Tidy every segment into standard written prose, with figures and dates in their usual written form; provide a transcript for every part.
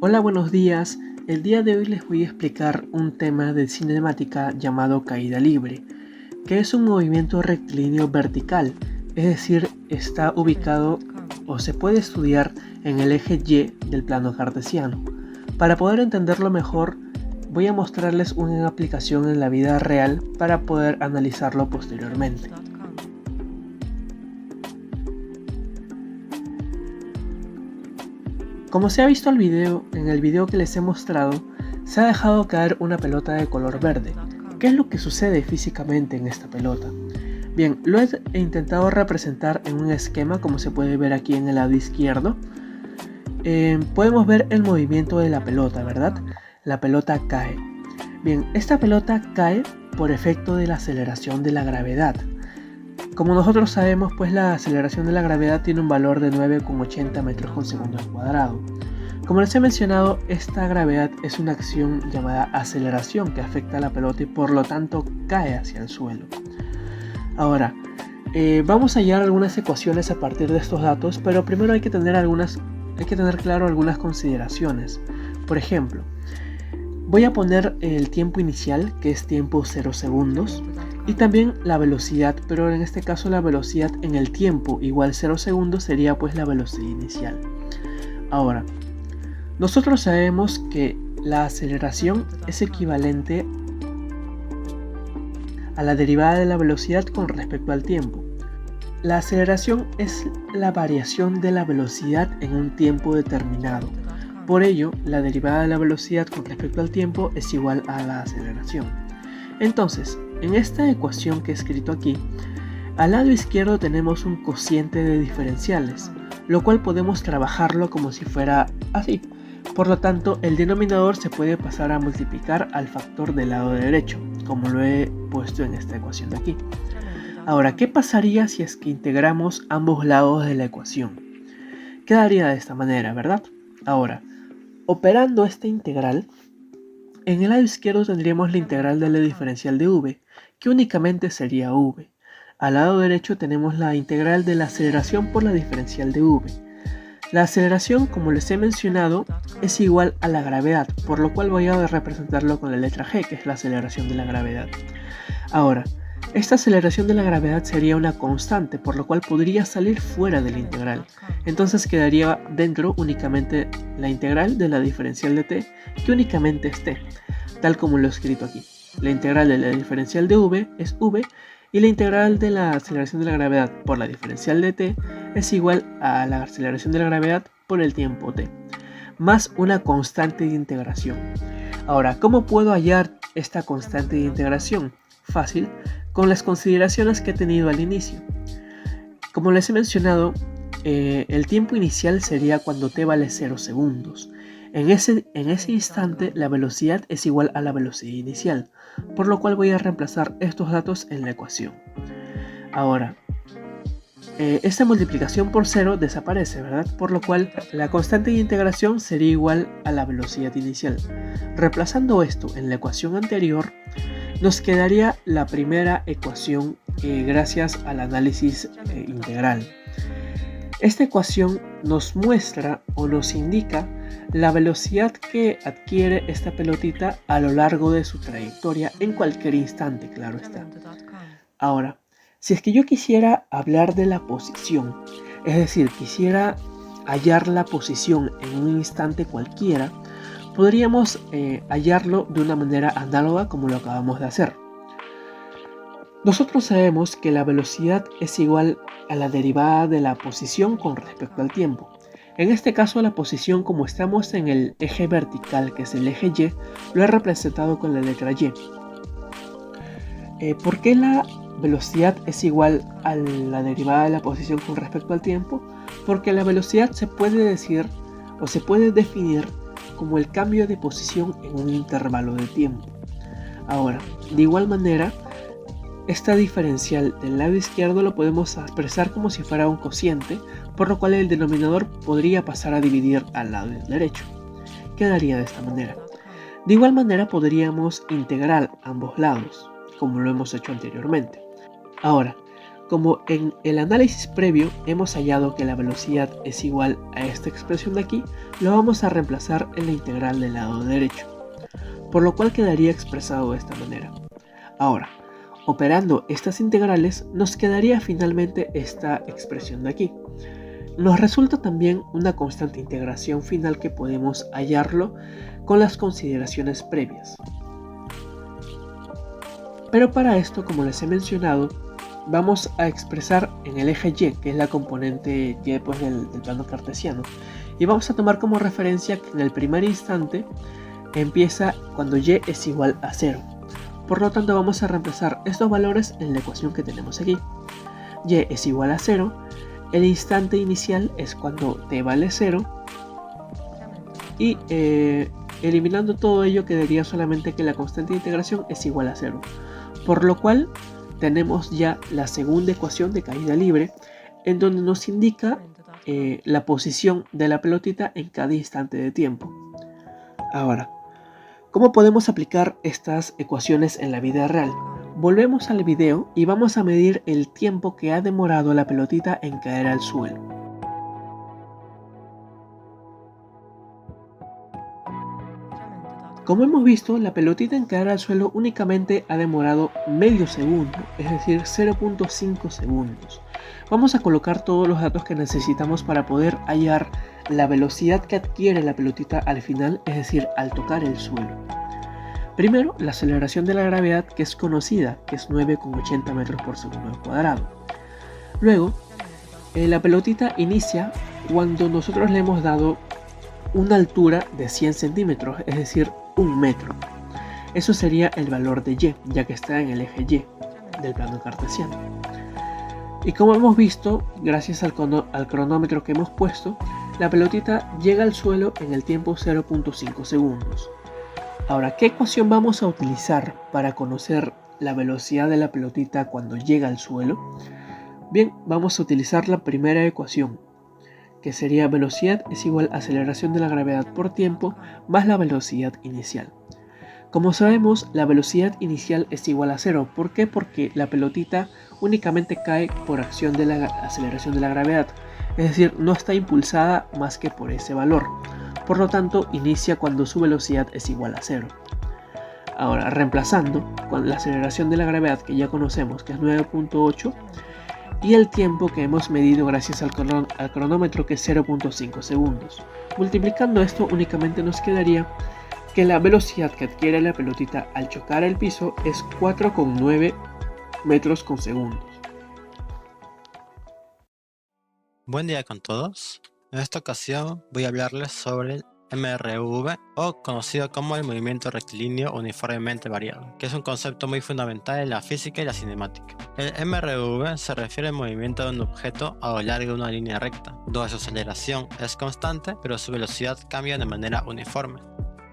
Hola, buenos días. El día de hoy les voy a explicar un tema de cinemática llamado caída libre, que es un movimiento rectilíneo vertical, es decir, está ubicado o se puede estudiar en el eje Y del plano cartesiano. Para poder entenderlo mejor, voy a mostrarles una aplicación en la vida real para poder analizarlo posteriormente. Como se ha visto en el video que les he mostrado, se ha dejado caer una pelota de color verde. ¿Qué es lo que sucede físicamente en esta pelota? Bien, lo he intentado representar en un esquema como se puede ver aquí en el lado izquierdo. Podemos ver el movimiento de la pelota, ¿verdad? La pelota cae. Bien, esta pelota cae por efecto de la aceleración de la gravedad. Como nosotros sabemos, pues la aceleración de la gravedad tiene un valor de 9,80 metros por segundo al cuadrado. Como les he mencionado, esta gravedad es una acción llamada aceleración que afecta a la pelota y por lo tanto cae hacia el suelo. Ahora, vamos a hallar algunas ecuaciones a partir de estos datos, pero primero hay que tener claro algunas consideraciones. Por ejemplo, voy a poner el tiempo inicial, que es tiempo 0 segundos, y también la velocidad, pero en este caso la velocidad en el tiempo igual 0 segundos sería pues la velocidad inicial. Ahora, nosotros sabemos que la aceleración es equivalente a la derivada de la velocidad con respecto al tiempo. La aceleración es la variación de la velocidad en un tiempo determinado. Por ello, la derivada de la velocidad con respecto al tiempo es igual a la aceleración. Entonces, en esta ecuación que he escrito aquí, al lado izquierdo tenemos un cociente de diferenciales, lo cual podemos trabajarlo como si fuera así. Por lo tanto, el denominador se puede pasar a multiplicar al factor del lado derecho, como lo he puesto en esta ecuación de aquí. Ahora, ¿qué pasaría si es que integramos ambos lados de la ecuación? Quedaría de esta manera, ¿verdad? Ahora, operando esta integral, en el lado izquierdo tendríamos la integral de la diferencial de v, que únicamente sería v. Al lado derecho tenemos la integral de la aceleración por la diferencial de v. La aceleración, como les he mencionado, es igual a la gravedad, por lo cual voy a representarlo con la letra g, que es la aceleración de la gravedad. Ahora, esta aceleración de la gravedad sería una constante, por lo cual podría salir fuera de la integral. Entonces quedaría dentro únicamente la integral de la diferencial de t, que únicamente es t, tal como lo he escrito aquí. La integral de la diferencial de v es v, y la integral de la aceleración de la gravedad por la diferencial de t es igual a la aceleración de la gravedad por el tiempo t, más una constante de integración. Ahora, ¿cómo puedo hallar esta constante de integración? Fácil, con las consideraciones que he tenido al inicio. Como les he mencionado, el tiempo inicial sería cuando t vale 0 segundos. En ese instante la velocidad es igual a la velocidad inicial, por lo cual voy a reemplazar estos datos en la ecuación. Ahora, esta multiplicación por 0 desaparece, ¿verdad? Por lo cual la constante de integración sería igual a la velocidad inicial. Reemplazando esto en la ecuación anterior, nos quedaría la primera ecuación gracias al análisis integral. Esta ecuación nos muestra o nos indica la velocidad que adquiere esta pelotita a lo largo de su trayectoria en cualquier instante, claro está. Ahora, si es que yo quisiera hablar de la posición, es decir, quisiera hallar la posición en un instante cualquiera, podríamos hallarlo de una manera análoga como lo acabamos de hacer. Nosotros sabemos que la velocidad es igual a la derivada de la posición con respecto al tiempo. En este caso, la posición, como estamos en el eje vertical, que es el eje Y, lo he representado con la letra Y. ¿Por qué la velocidad es igual a la derivada de la posición con respecto al tiempo? Porque la velocidad se puede decir o se puede definir como el cambio de posición en un intervalo de tiempo. Ahora, de igual manera, esta diferencial del lado izquierdo lo podemos expresar como si fuera un cociente, por lo cual el denominador podría pasar a dividir al lado derecho. Quedaría de esta manera. De igual manera podríamos integrar ambos lados, como lo hemos hecho anteriormente. Ahora, Como en el análisis previo hemos hallado que la velocidad es igual a esta expresión de aquí, lo vamos a reemplazar en la integral del lado derecho, por lo cual quedaría expresado de esta manera. Ahora, operando estas integrales nos quedaría finalmente esta expresión de aquí. Nos resulta también una constante integración final que podemos hallarlo con las consideraciones previas. Pero para esto, como les he mencionado, vamos a expresar en el eje Y, que es la componente Y pues, del plano cartesiano, y vamos a tomar como referencia que en el primer instante empieza cuando Y es igual a 0. Por lo tanto vamos a reemplazar estos valores en la ecuación que tenemos aquí. Y es igual a 0, el instante inicial es cuando t vale 0, y eliminando todo ello quedaría solamente que la constante de integración es igual a 0, por lo cual tenemos ya la segunda ecuación de caída libre, en donde nos indica la posición de la pelotita en cada instante de tiempo. Ahora, ¿cómo podemos aplicar estas ecuaciones en la vida real? Volvemos al video y vamos a medir el tiempo que ha demorado la pelotita en caer al suelo. Como hemos visto, la pelotita en caer al suelo únicamente ha demorado medio segundo, es decir, 0.5 segundos. Vamos a colocar todos los datos que necesitamos para poder hallar la velocidad que adquiere la pelotita al final, es decir, al tocar el suelo. Primero, la aceleración de la gravedad, que es conocida, que es 9,80 metros por segundo al cuadrado. Luego, la pelotita inicia cuando nosotros le hemos dado una altura de 100 centímetros, es decir, 1 metro. Eso sería el valor de Y, ya que está en el eje Y del plano cartesiano. Y como hemos visto, gracias al cronómetro que hemos puesto, la pelotita llega al suelo en el tiempo 0.5 segundos. Ahora, ¿qué ecuación vamos a utilizar para conocer la velocidad de la pelotita cuando llega al suelo? Bien, vamos a utilizar la primera ecuación, que sería velocidad es igual a aceleración de la gravedad por tiempo más la velocidad inicial. Como sabemos, la velocidad inicial es igual a 0. ¿Por qué? Porque la pelotita únicamente cae por acción de la aceleración de la gravedad, es decir, no está impulsada más que por ese valor. Por lo tanto, inicia cuando su velocidad es igual a 0. Ahora, reemplazando con la aceleración de la gravedad que ya conocemos, que es 9.8, y el tiempo que hemos medido gracias al cronómetro, que es 0.5 segundos. Multiplicando esto, únicamente nos quedaría que la velocidad que adquiere la pelotita al chocar el piso es 4,9 metros por segundo. Buen día con todos. En esta ocasión voy a hablarles sobre el MRV, o conocido como el movimiento rectilíneo uniformemente variado, que es un concepto muy fundamental en la física y la cinemática. El MRV se refiere al movimiento de un objeto a lo largo de una línea recta, donde su aceleración es constante, pero su velocidad cambia de manera uniforme.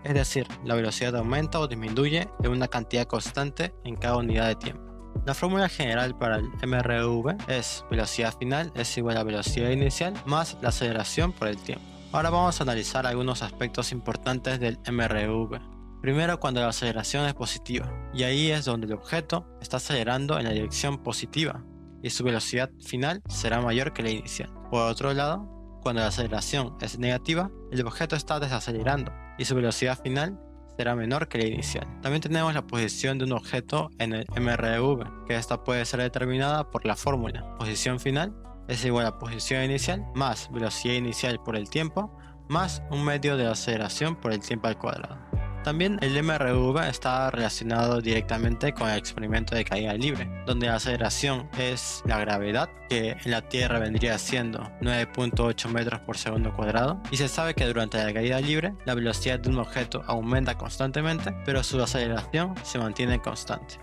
Es decir, la velocidad aumenta o disminuye en una cantidad constante en cada unidad de tiempo. La fórmula general para el MRV es velocidad final es igual a velocidad inicial más la aceleración por el tiempo. Ahora vamos a analizar algunos aspectos importantes del MRV. Primero, cuando la aceleración es positiva, y ahí es donde el objeto está acelerando en la dirección positiva, y su velocidad final será mayor que la inicial. Por otro lado, cuando la aceleración es negativa, el objeto está desacelerando, y su velocidad final será menor que la inicial. También tenemos la posición de un objeto en el MRV, que esta puede ser determinada por la fórmula. Posición final es igual a posición inicial más velocidad inicial por el tiempo más un medio de la aceleración por el tiempo al cuadrado. También el MRV está relacionado directamente con el experimento de caída libre, donde la aceleración es la gravedad, que en la Tierra vendría siendo 9.8 metros por segundo cuadrado, y se sabe que durante la caída libre la velocidad de un objeto aumenta constantemente, pero su aceleración se mantiene constante.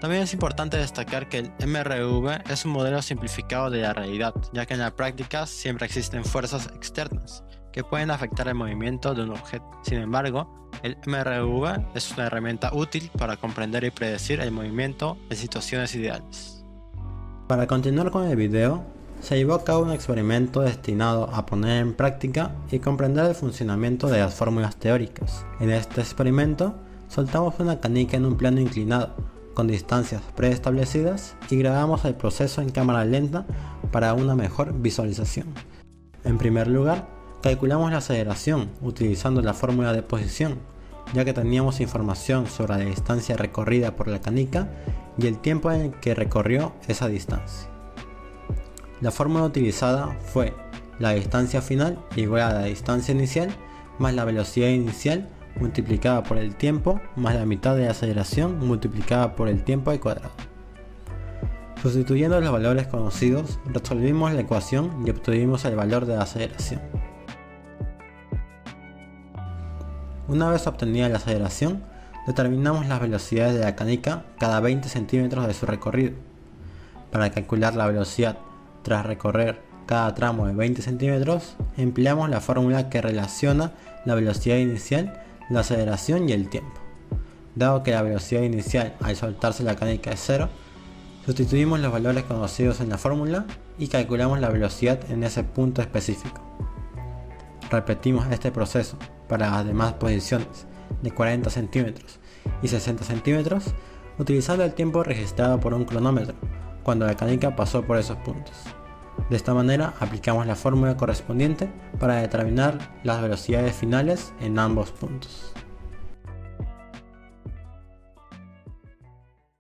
También es importante destacar que el MRV es un modelo simplificado de la realidad, ya que en la práctica siempre existen fuerzas externas que pueden afectar el movimiento de un objeto. Sin embargo, el MRV es una herramienta útil para comprender y predecir el movimiento en situaciones ideales. Para continuar con el video, se llevó a cabo un experimento destinado a poner en práctica y comprender el funcionamiento de las fórmulas teóricas. En este experimento, soltamos una canica en un plano inclinado, con distancias preestablecidas y grabamos el proceso en cámara lenta para una mejor visualización. En primer lugar, calculamos la aceleración utilizando la fórmula de posición, ya que teníamos información sobre la distancia recorrida por la canica y el tiempo en el que recorrió esa distancia. La fórmula utilizada fue la distancia final igual a la distancia inicial más la velocidad inicial multiplicada por el tiempo más la mitad de la aceleración multiplicada por el tiempo al cuadrado. Sustituyendo los valores conocidos, resolvimos la ecuación y obtuvimos el valor de la aceleración. Una vez obtenida la aceleración, determinamos las velocidades de la canica cada 20 centímetros de su recorrido. Para calcular la velocidad tras recorrer cada tramo de 20 centímetros, empleamos la fórmula que relaciona la velocidad inicial, la aceleración y el tiempo. Dado que la velocidad inicial al soltarse la canica es 0, sustituimos los valores conocidos en la fórmula y calculamos la velocidad en ese punto específico. Repetimos este proceso para las demás posiciones de 40 centímetros y 60 centímetros utilizando el tiempo registrado por un cronómetro cuando la canica pasó por esos puntos. De esta manera aplicamos la fórmula correspondiente para determinar las velocidades finales en ambos puntos.